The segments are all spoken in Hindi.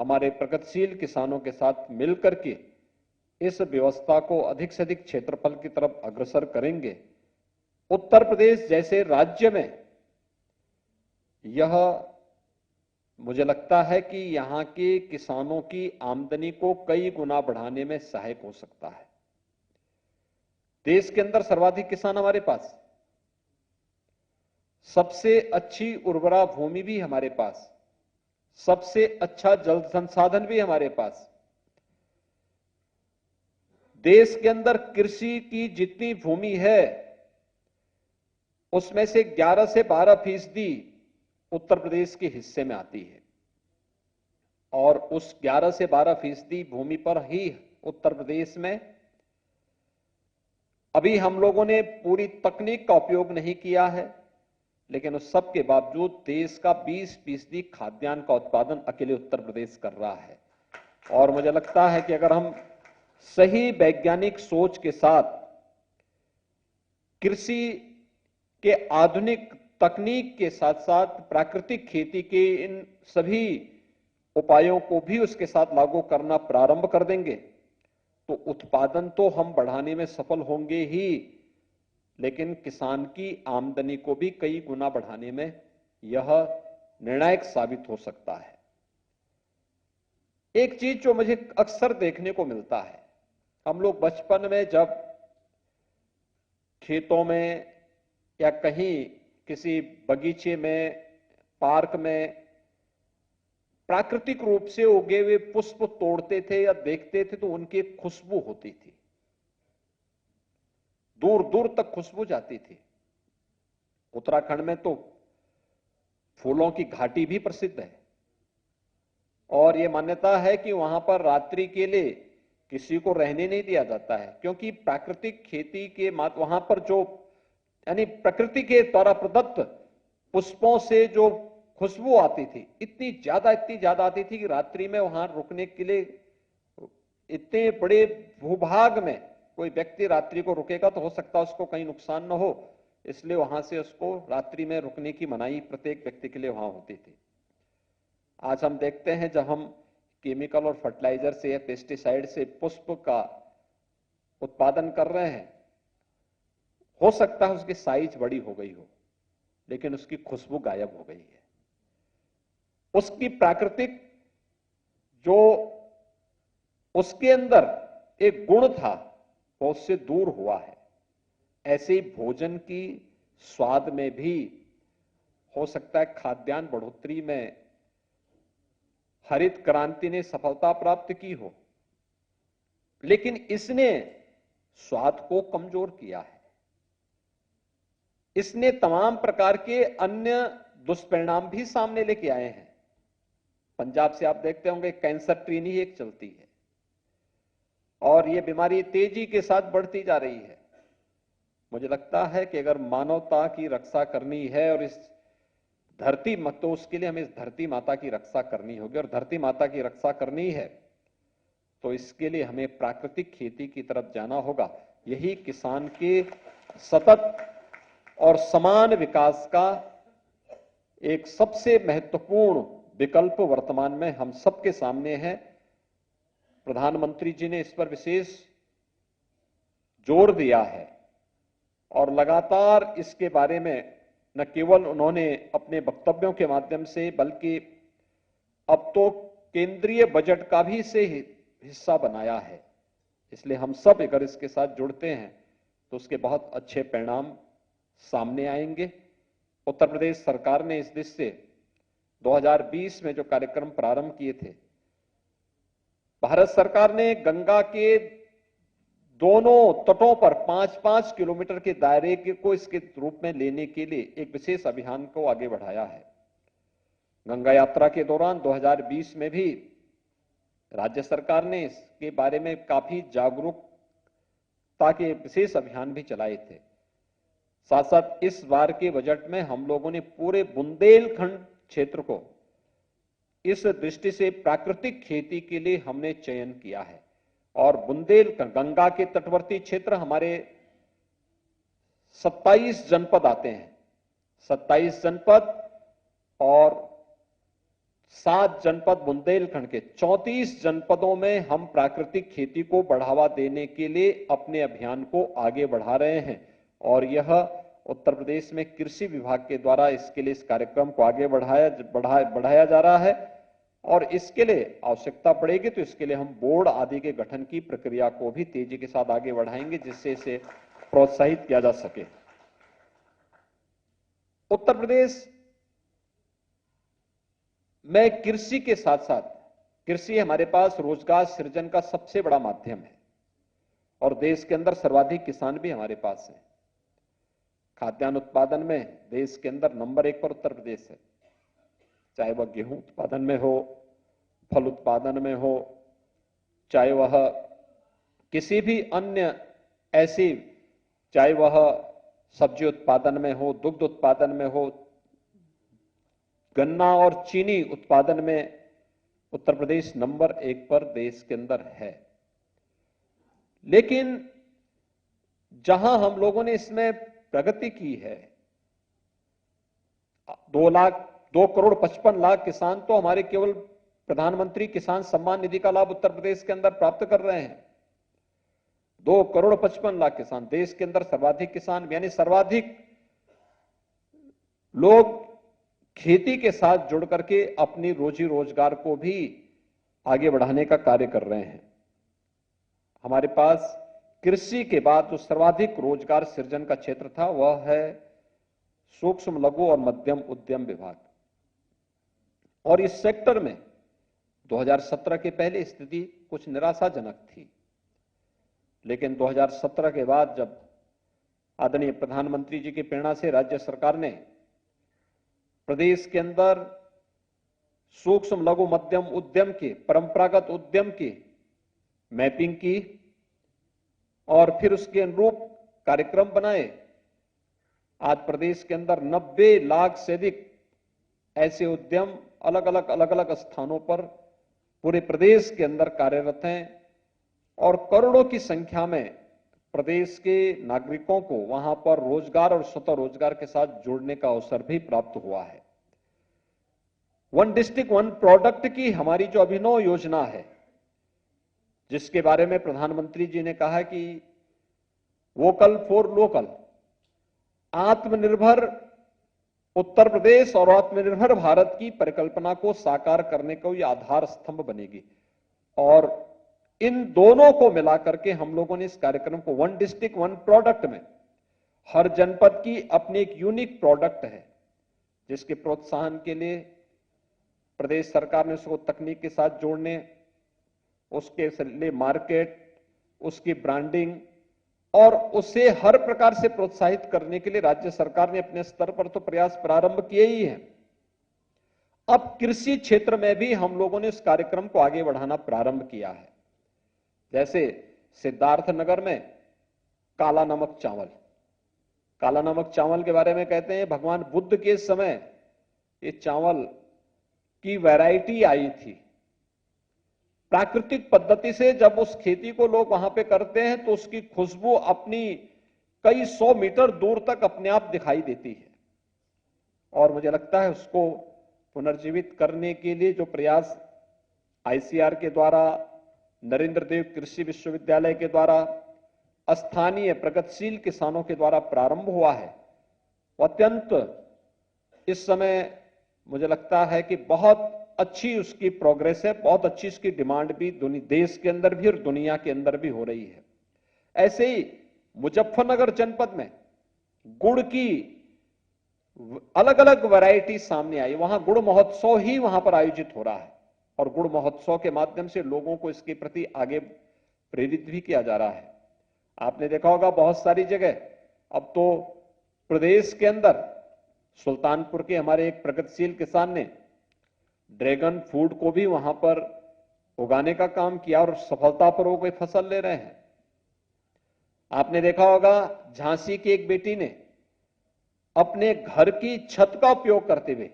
हमारे प्रगतिशील किसानों के साथ मिलकर के इस व्यवस्था को अधिक से अधिक क्षेत्रफल की तरफ अग्रसर करेंगे, उत्तर प्रदेश जैसे राज्य में यह मुझे लगता है कि यहां के किसानों की आमदनी को कई गुना बढ़ाने में सहायक हो सकता है। देश के अंदर सर्वाधिक किसान हमारे पास, सबसे अच्छी उर्वरा भूमि भी हमारे पास, सबसे अच्छा जल संसाधन भी हमारे पास, देश के अंदर कृषि की जितनी भूमि है उसमें से 11 से 12% उत्तर प्रदेश के हिस्से में आती है और उस 11 से 12% भूमि पर ही उत्तर प्रदेश में अभी हम लोगों ने पूरी तकनीक का उपयोग नहीं किया है, लेकिन उस सब के बावजूद देश का 20% खाद्यान्न का उत्पादन अकेले उत्तर प्रदेश कर रहा है। और मुझे लगता है कि अगर हम सही वैज्ञानिक सोच के साथ कृषि के आधुनिक तकनीक के साथ साथ प्राकृतिक खेती के इन सभी उपायों को भी उसके साथ लागू करना प्रारंभ कर देंगे तो उत्पादन तो हम बढ़ाने में सफल होंगे ही, लेकिन किसान की आमदनी को भी कई गुना बढ़ाने में यह निर्णायक साबित हो सकता है। एक चीज जो मुझे अक्सर देखने को मिलता है, हम लोग बचपन में जब खेतों में या कहीं किसी बगीचे में, पार्क में प्राकृतिक रूप से उगे हुए पुष्प तोड़ते थे या देखते थे तो उनकी खुशबू होती थी, दूर दूर तक खुशबू जाती थी। उत्तराखंड में तो फूलों की घाटी भी प्रसिद्ध है और यह मान्यता है कि वहां पर रात्रि के लिए किसी को रहने नहीं दिया जाता है, क्योंकि प्राकृतिक खेती के वहां पर जो यानी प्रकृति के द्वारा प्रदत्त पुष्पों से जो खुशबू आती थी इतनी ज्यादा आती थी कि रात्रि में वहां रुकने के लिए, इतने बड़े भूभाग में कोई व्यक्ति रात्रि को रुकेगा तो हो सकता है उसको कहीं नुकसान न हो, इसलिए वहां से उसको रात्रि में रुकने की मनाही प्रत्येक व्यक्ति के लिए वहां होती थी। आज हम देखते हैं जब हम केमिकल और फर्टिलाइजर से या पेस्टिसाइड से पुष्प का उत्पादन कर रहे हैं, हो सकता है उसकी साइज बड़ी हो गई हो लेकिन उसकी खुशबू गायब हो गई है। उसकी प्राकृतिक जो उसके अंदर एक गुण था वो उससे दूर हुआ है। ऐसे ही भोजन की स्वाद में भी हो सकता है खाद्यान्न बढ़ोतरी में हरित क्रांति ने सफलता प्राप्त की हो, लेकिन इसने स्वाद को कमजोर किया है। इसने तमाम प्रकार के अन्य दुष्परिणाम भी सामने लेके आए हैं। पंजाब से आप देखते होंगे कैंसर ट्रेन ही एक चलती है और यह बीमारी तेजी के साथ बढ़ती जा रही है। मुझे लगता है कि अगर मानवता की रक्षा करनी है और इस धरती तो उसके लिए हमें इस धरती माता की रक्षा करनी होगी, और धरती माता की रक्षा करनी है तो इसके लिए हमें प्राकृतिक खेती की तरफ जाना होगा। यही किसान के सतत और समान विकास का एक सबसे महत्वपूर्ण विकल्प वर्तमान में हम सबके सामने है। प्रधानमंत्री जी ने इस पर विशेष जोर दिया है और लगातार इसके बारे में न केवल उन्होंने अपने वक्तव्यों के माध्यम से बल्कि अब तो केंद्रीय बजट का भी इसे हिस्सा बनाया है। इसलिए हम सब अगर इसके साथ जुड़ते हैं तो उसके बहुत अच्छे परिणाम सामने आएंगे। उत्तर प्रदेश सरकार ने इस दिशा से 2020 में जो कार्यक्रम प्रारंभ किए थे, भारत सरकार ने गंगा के दोनों तटों पर 5-5 किलोमीटर के दायरे को इसके रूप में लेने के लिए एक विशेष अभियान को आगे बढ़ाया है। गंगा यात्रा के दौरान 2020 में भी राज्य सरकार ने इसके बारे में काफी जागरूकता के विशेष अभियान भी चलाए थे। साथ साथ इस बार के बजट में हम लोगों ने पूरे बुंदेलखंड क्षेत्र को इस दृष्टि से प्राकृतिक खेती के लिए हमने चयन किया है और गंगा के तटवर्ती क्षेत्र हमारे 27 जनपद आते हैं, 27 जनपद और 7 जनपद बुंदेलखंड के 34 जनपदों में हम प्राकृतिक खेती को बढ़ावा देने के लिए अपने अभियान को आगे बढ़ा रहे हैं और यह उत्तर प्रदेश में कृषि विभाग के द्वारा इसके लिए इस कार्यक्रम को आगे बढ़ाया जा रहा है और इसके लिए आवश्यकता पड़ेगी तो इसके लिए हम बोर्ड आदि के गठन की प्रक्रिया को भी तेजी के साथ आगे बढ़ाएंगे जिससे इसे प्रोत्साहित किया जा सके। उत्तर प्रदेश में कृषि के साथ साथ कृषि हमारे पास रोजगार सृजन का सबसे बड़ा माध्यम है और देश के अंदर सर्वाधिक किसान भी हमारे पास हैं। खाद्यान्न उत्पादन में देश के अंदर नंबर 1 पर उत्तर प्रदेश है, चाहे वह गेहूं उत्पादन में हो, फल उत्पादन में हो, चाहे वह किसी भी अन्य ऐसी, चाहे वह सब्जी उत्पादन में हो, दुग्ध उत्पादन में हो, गन्ना और चीनी उत्पादन में उत्तर प्रदेश नंबर 1 पर देश के अंदर है। लेकिन जहां हम लोगों ने इसमें प्रगति की है, 2 करोड़ 55 लाख किसान तो हमारे केवल प्रधानमंत्री किसान सम्मान निधि का लाभ उत्तर प्रदेश के अंदर प्राप्त कर रहे हैं। 2 करोड़ 55 लाख किसान, देश के अंदर सर्वाधिक किसान यानी सर्वाधिक लोग खेती के साथ जुड़ करके अपनी रोजी रोजगार को भी आगे बढ़ाने का कार्य कर रहे हैं। हमारे पास कृषि के बाद जो सर्वाधिक रोजगार सृजन का क्षेत्र था वह है सूक्ष्म लघु और मध्यम उद्यम विभाग और इस सेक्टर में 2017 के पहले स्थिति कुछ निराशाजनक थी, लेकिन 2017 के बाद जब आदरणीय प्रधानमंत्री जी की प्रेरणा से राज्य सरकार ने प्रदेश के अंदर सूक्ष्म लघु मध्यम उद्यम के, परंपरागत उद्यम की मैपिंग की और फिर उसके अनुरूप कार्यक्रम बनाए, आज प्रदेश के अंदर 90 लाख से अधिक ऐसे उद्यम अलग अलग स्थानों पर पूरे प्रदेश के अंदर कार्यरत हैं और करोड़ों की संख्या में प्रदेश के नागरिकों को वहां पर रोजगार और स्वतः रोजगार के साथ जोड़ने का अवसर भी प्राप्त हुआ है। 1 डिस्ट्रिक्ट 1 प्रोडक्ट की हमारी जो अभिनव योजना है, जिसके बारे में प्रधानमंत्री जी ने कहा कि वोकल फॉर लोकल, आत्मनिर्भर उत्तर प्रदेश और आत्मनिर्भर भारत की परिकल्पना को साकार करने को यह आधार स्तंभ बनेगी और इन दोनों को मिलाकर के हम लोगों ने इस कार्यक्रम को 1 डिस्ट्रिक्ट 1 प्रोडक्ट में हर जनपद की अपनी एक यूनिक प्रोडक्ट है, जिसके प्रोत्साहन के लिए प्रदेश सरकार ने उसको तकनीक के साथ जोड़ने, उसके लिए मार्केट, उसकी ब्रांडिंग और उसे हर प्रकार से प्रोत्साहित करने के लिए राज्य सरकार ने अपने स्तर पर तो प्रयास प्रारंभ किए ही हैं। अब कृषि क्षेत्र में भी हम लोगों ने इस कार्यक्रम को आगे बढ़ाना प्रारंभ किया है। जैसे सिद्धार्थनगर में काला नमक चावल, काला नमक चावल के बारे में कहते हैं भगवान बुद्ध के समय ये चावल की वैरायटी आई थी। प्राकृतिक पद्धति से जब उस खेती को लोग वहां पे करते हैं तो उसकी खुशबू अपनी कई 100 मीटर दूर तक अपने आप दिखाई देती है और मुझे लगता है उसको पुनर्जीवित करने के लिए जो प्रयास आईसीआर के द्वारा, नरेंद्र देव कृषि विश्वविद्यालय के द्वारा, स्थानीय प्रगतिशील किसानों के द्वारा प्रारंभ हुआ है, अत्यंत इस समय मुझे लगता है कि बहुत अच्छी उसकी प्रोग्रेस है, बहुत अच्छी उसकी डिमांड भी देश के अंदर भी और दुनिया के अंदर भी हो रही है। ऐसे ही मुजफ्फरनगर जनपद में गुड़ की अलग अलग वैरायटी सामने आई, वहां गुड़ महोत्सव ही वहां पर आयोजित हो रहा है और गुड़ महोत्सव के माध्यम से लोगों को इसके प्रति आगे प्रेरित भी किया जा रहा है। आपने देखा होगा बहुत सारी जगह अब तो प्रदेश के अंदर सुल्तानपुर के हमारे एक प्रगतिशील किसान ने ड्रैगन फ्रूट को भी वहां पर उगाने का काम किया और सफलतापूर्वक कोई फसल ले रहे हैं। आपने देखा होगा झांसी की एक बेटी ने अपने घर की छत का उपयोग करते हुए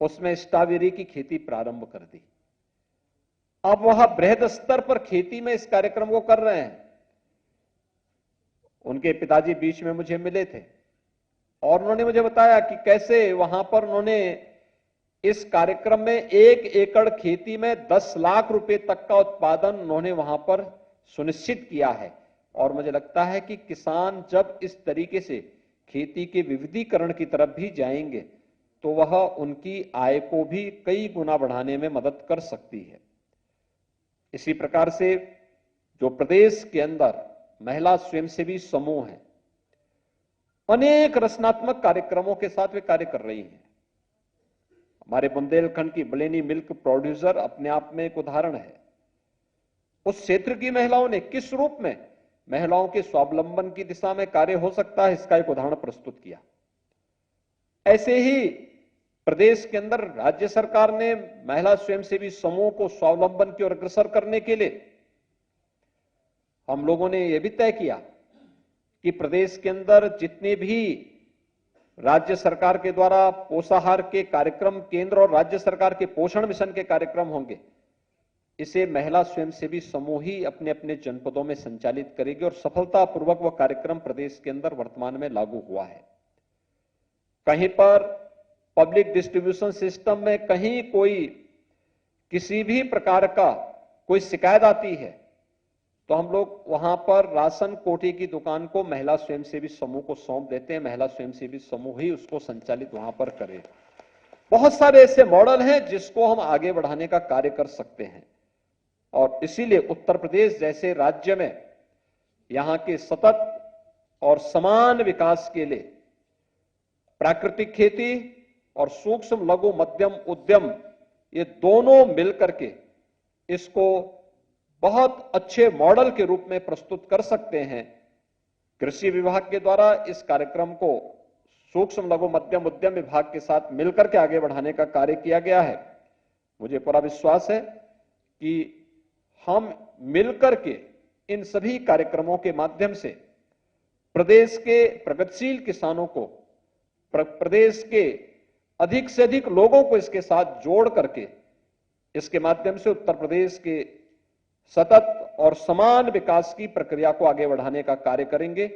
उसमें स्ट्रॉबेरी की खेती प्रारंभ कर दी। अब वह बृहद स्तर पर खेती में इस कार्यक्रम को कर रहे हैं। उनके पिताजी बीच में मुझे मिले थे और उन्होंने मुझे बताया कि कैसे वहां पर उन्होंने इस कार्यक्रम में 1 एकड़ खेती में 10 लाख रुपए तक का उत्पादन उन्होंने वहां पर सुनिश्चित किया है। और मुझे लगता है कि किसान जब इस तरीके से खेती के विविधीकरण की तरफ भी जाएंगे तो वह उनकी आय को भी कई गुना बढ़ाने में मदद कर सकती है। इसी प्रकार से जो प्रदेश के अंदर महिला स्वयंसेवी समूह हैं, अनेक रचनात्मक कार्यक्रमों के साथ वे कार्य कर रही हैं। हमारे बुंदेलखंड की बलेनी मिल्क प्रोड्यूसर अपने आप में एक उदाहरण है। उस क्षेत्र की महिलाओं ने किस रूप में महिलाओं के स्वावलंबन की दिशा में कार्य हो सकता है, इसका एक उदाहरण प्रस्तुत किया। ऐसे ही प्रदेश के अंदर राज्य सरकार ने महिला स्वयंसेवी समूह को स्वावलंबन की ओर अग्रसर करने के लिए हम लोगों ने यह भी तय किया कि प्रदेश के अंदर जितने भी राज्य सरकार के द्वारा पोषाहार के कार्यक्रम, केंद्र और राज्य सरकार के पोषण मिशन के कार्यक्रम होंगे, इसे महिला स्वयंसेवी समूह ही अपने अपने जनपदों में संचालित करेगी और सफलतापूर्वक वह कार्यक्रम प्रदेश के अंदर वर्तमान में लागू हुआ है। कहीं पर पब्लिक डिस्ट्रीब्यूशन सिस्टम में कहीं कोई किसी भी प्रकार का कोई शिकायत आती है तो हम लोग वहां पर राशन कोटे की दुकान को महिला स्वयंसेवी समूह को सौंप देते हैं। महिला स्वयंसेवी समूह ही उसको संचालित वहां पर करे। बहुत सारे ऐसे मॉडल हैं जिसको हम आगे बढ़ाने का कार्य कर सकते हैं और इसीलिए उत्तर प्रदेश जैसे राज्य में यहां के सतत और समान विकास के लिए प्राकृतिक खेती और सूक्ष्म लघु मध्यम उद्यम, ये दोनों मिलकर के इसको बहुत अच्छे मॉडल के रूप में प्रस्तुत कर सकते हैं। कृषि विभाग के द्वारा इस कार्यक्रम को सूक्ष्म लघु मध्यम उद्यम विभाग के साथ मिलकर के आगे बढ़ाने का कार्य किया गया है। मुझे पूरा विश्वास है कि हम मिलकर के इन सभी कार्यक्रमों के माध्यम से प्रदेश के प्रगतिशील किसानों को, प्रदेश के अधिक से अधिक लोगों को इसके साथ जोड़ करके इसके माध्यम से उत्तर प्रदेश के सतत और समान विकास की प्रक्रिया को आगे बढ़ाने का कार्य करेंगे।